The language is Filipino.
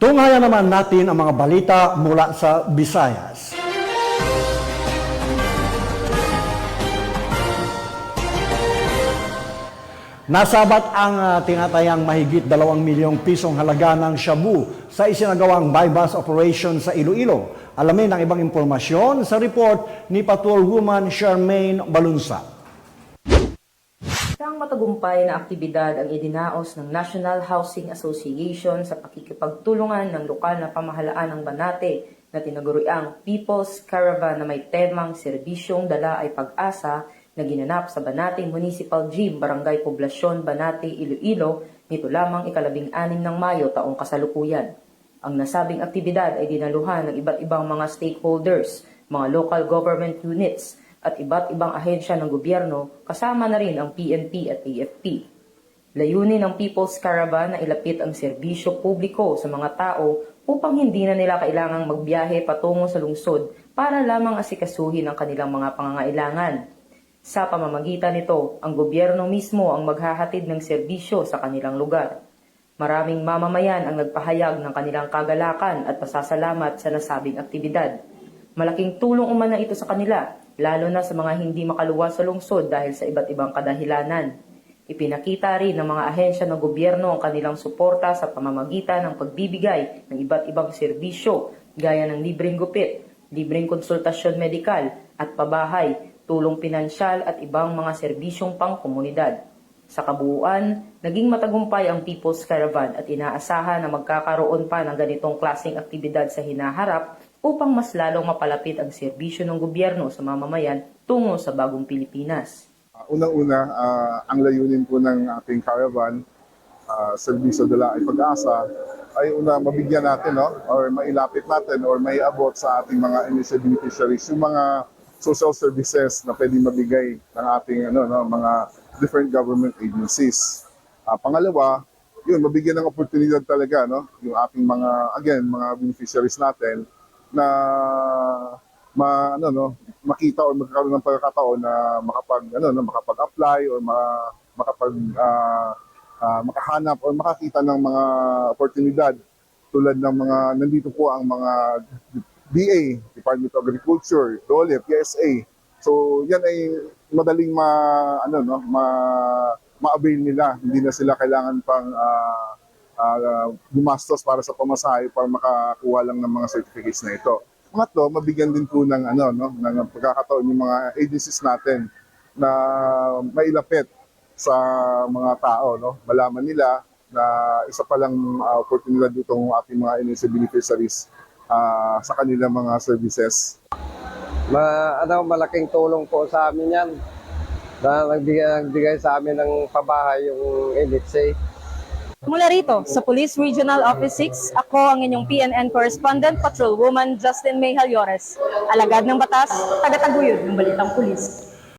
Tunghayan naman natin ang mga balita mula sa Visayas. Nasabat ang tinatayang mahigit 2 milyong pisong halaga ng shabu sa isinagawang bypass operation sa Iloilo. Alamin ang ibang impormasyon sa report ni Patrolwoman Charmaine Balunsa. Isang matagumpay na aktibidad ang idinaos ng National Housing Association sa pakikipagtulungan ng lokal na pamahalaan ng Banate na tinaguriang People's Caravan na may temang serbisyong dala ay pag-asa na ginanap sa Banate Municipal Gym, Barangay Poblasyon, Banate, Iloilo nito lamang ika-16 ng Mayo taong kasalukuyan. Ang nasabing aktibidad ay dinaluhan ng iba't ibang mga stakeholders, mga local government units, at iba't ibang ahensya ng gobyerno, kasama na rin ang PNP at AFP. Layunin ng People's Caravan na ilapit ang serbisyo publiko sa mga tao upang hindi na nila kailangang magbiyahe patungo sa lungsod para lamang asikasuhin ang kanilang mga pangangailangan. Sa pamamagitan nito, ang gobyerno mismo ang maghahatid ng serbisyo sa kanilang lugar. Maraming mamamayan ang nagpahayag ng kanilang kagalakan at pasasalamat sa nasabing aktibidad. Malaking tulong umana ito sa kanila, lalo na sa mga hindi makaluwas sa lungsod dahil sa iba't ibang kadahilanan. Ipinakita rin ng mga ahensya ng gobyerno ang kanilang suporta sa pamamagitan ng pagbibigay ng iba't ibang serbisyo gaya ng libreng gupit, libreng konsultasyon medikal at pabahay, tulong pinansyal at ibang mga serbisyong pangkomunidad. Sa kabuuan, naging matagumpay ang People's Caravan at inaasahan na magkakaroon pa ng ganitong klaseng aktibidad sa hinaharap upang mas lalong mapalapit ang serbisyo ng gobyerno sa mamamayan tungo sa bagong Pilipinas. Unang-una, ang layunin po ng ating caravan, serbisyo dala ay pag-asa, ay una mabigyan natin or mailapit natin or maiabot sa ating mga initial beneficiaries yung mga social services na pwedeng mabigay ng ating mga different government agencies. Pangalawa, yun mabigyan ng oportunidad talaga yung ating mga beneficiaries natin na makita o magkakaroon ng pagkakataon na makapag-apply or makahanap o makakita ng mga oportunidad tulad ng mga nandito po ang mga DA, Department of Agriculture, DOLE, PSA. So yan ay madaling ma-avail nila. Hindi na sila kailangan pang gumastos para sa pamasahe para makakuha lang ng mga certificates na ito. Pangatlo, mabigyan din po ng pagkakataon yung mga agencies natin na mailapit sa mga tao, malaman nila na isa palang oportunidad itong ating mga initial beneficiaries sa kanilang mga services. Malaking tulong po sa amin yan. Nagbigay sa amin ng pabahay yung NHA. Mula rito, sa Police Regional Office 6, ako ang inyong PNN Correspondent, Patrolwoman Justin May Halyores. Alagad ng batas, taga-taguyod ng Balitang Pulis.